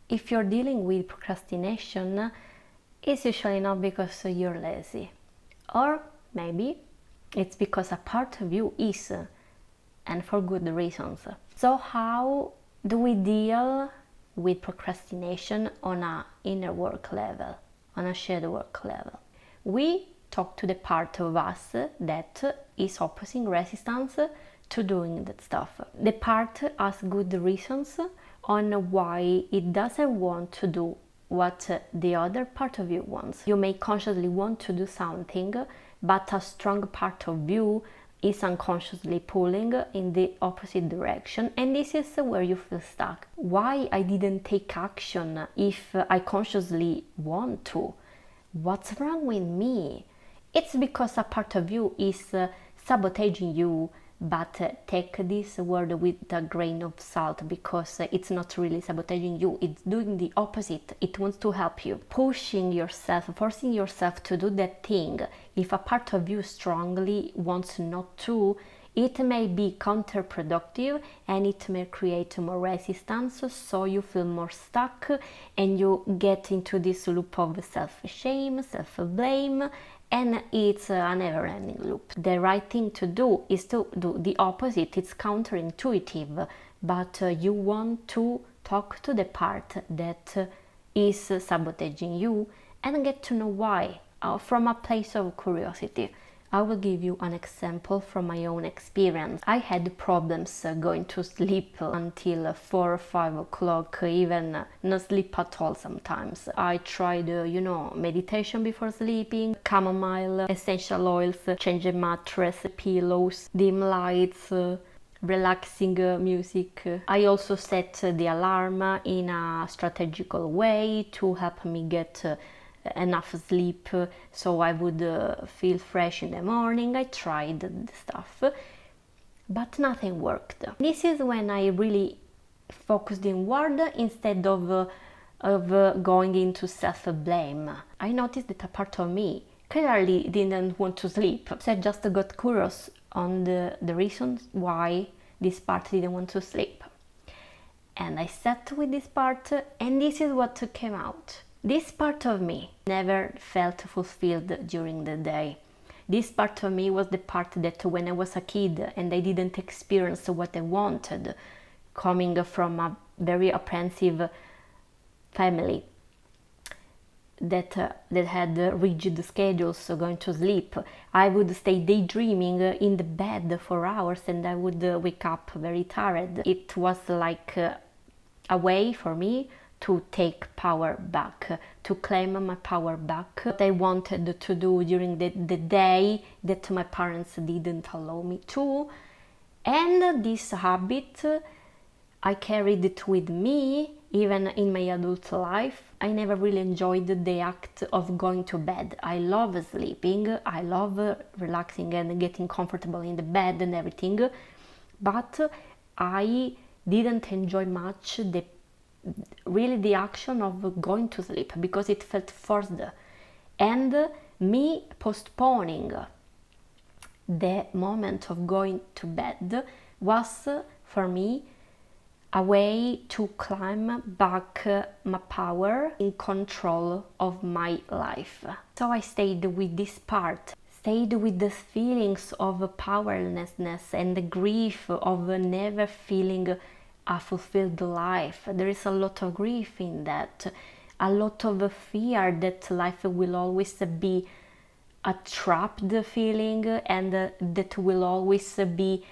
if you're dealing with procrastination, it's usually not because you're lazy, or maybe it's because a part of you is, and for good reasons. So how do we deal with procrastination on an inner work level, on a shared work level? We talk to the part of us that is opposing resistance to doing that stuff. The part has good reasons on why it doesn't want to do what the other part of you wants. You may consciously want to do something, but a strong part of you is unconsciously pulling in the opposite direction, and this is where you feel stuck. Why I didn't take action if I consciously want to? What's wrong with me? It's because a part of you is sabotaging you, but take this word with a grain of salt, because it's not really sabotaging you, it's doing the opposite. It wants to help you, pushing yourself, forcing yourself to do that thing. If a part of you strongly wants not to, it may be counterproductive and it may create more resistance, so you feel more stuck and you get into this loop of self-shame, self-blame, and it's a never-ending loop. The right thing to do is to do the opposite. It's counterintuitive, but you want to talk to the part that is sabotaging you and get to know why, from a place of curiosity. I will give you an example from my own experience. I had problems going to sleep until 4 or 5 o'clock, even no sleep at all sometimes. I tried, meditation before sleeping, chamomile, essential oils, changing mattress, pillows, dim lights, relaxing music. I also set the alarm in a strategical way to help me get enough sleep so I would feel fresh in the morning. I tried the stuff, but nothing worked. This is when I really focused inward instead of going into self-blame. I noticed that a part of me clearly didn't want to sleep, so I just got curious on the reasons why this part didn't want to sleep. And I sat with this part, and this is what came out. This part of me never felt fulfilled during the day. This part of me was the part that when I was a kid and I didn't experience what I wanted, coming from a very apprehensive family that had rigid schedules, so going to sleep, I would stay daydreaming in the bed for hours and I would wake up very tired. It was like a way for me to take power back, to claim my power back. What I wanted to do during the day that my parents didn't allow me to. And this habit, I carried it with me even in my adult life. I never really enjoyed the act of going to bed. I love sleeping, I love relaxing and getting comfortable in the bed and everything, but I didn't enjoy much the action of going to sleep, because it felt forced, and me postponing the moment of going to bed was for me a way to climb back my power in control of my life. So I stayed with this part, stayed with the feelings of powerlessness and the grief of never feeling a fulfilled life. There is a lot of grief in that, a lot of fear that life will always be a trapped feeling and that will always be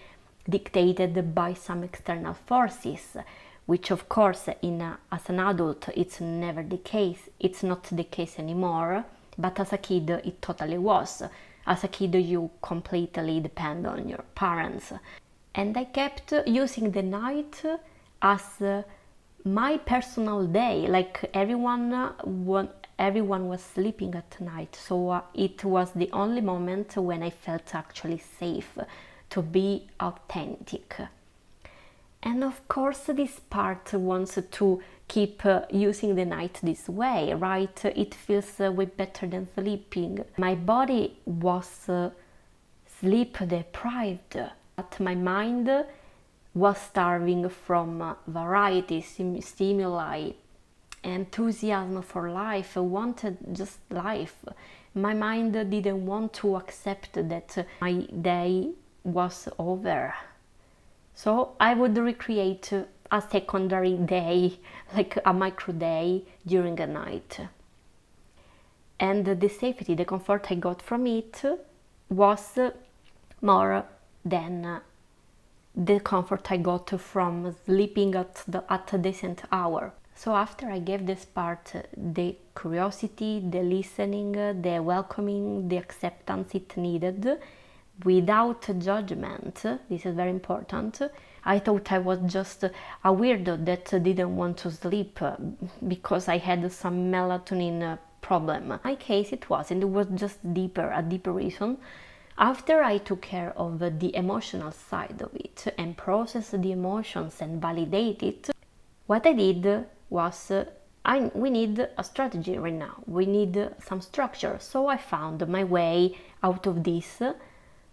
dictated by some external forces, which of course as an adult it's never the case. It's not the case anymore, but as a kid it totally was. As a kid you completely depend on your parents. And I kept using the night as my personal day, like everyone was sleeping at night, so it was the only moment when I felt actually safe to be authentic. And of course this part wants to keep using the night this way, right? It feels way better than sleeping. My body was sleep deprived, but my mind was starving from variety, stimuli, enthusiasm for life, wanted just life. My mind didn't want to accept that my day was over. So I would recreate a secondary day, like a micro day during the night. And the safety, the comfort I got from it was more than the comfort I got from sleeping at a decent hour. So after I gave this part the curiosity, the listening, the welcoming, the acceptance it needed, without judgment, this is very important. I thought I was just a weirdo that didn't want to sleep because I had some melatonin problem. In my case it wasn't, it was just a deeper reason. After I took care of the emotional side of it and processed the emotions and validate it, what I did was we need a strategy right now. We need some structure. So I found my way out of this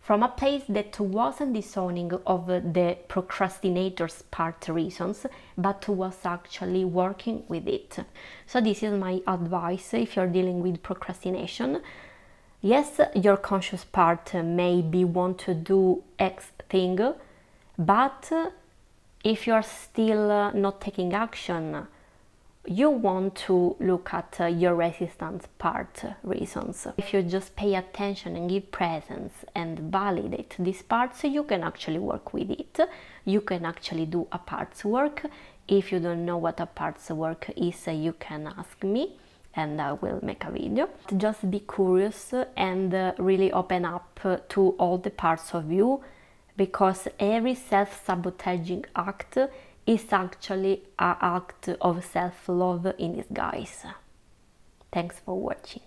from a place that wasn't disowning of the procrastinator's part reasons, but was actually working with it. So this is my advice if you're dealing with procrastination. Yes, your conscious part maybe want to do X thing, but if you're still not taking action, you want to look at your resistance part reasons. If you just pay attention and give presence and validate these parts, you can actually work with it. You can actually do a parts work. If you don't know what a parts work is, you can ask me and I will make a video. Just be curious and really open up to all the parts of you, because every self-sabotaging act is actually an act of self-love in disguise. Thanks for watching.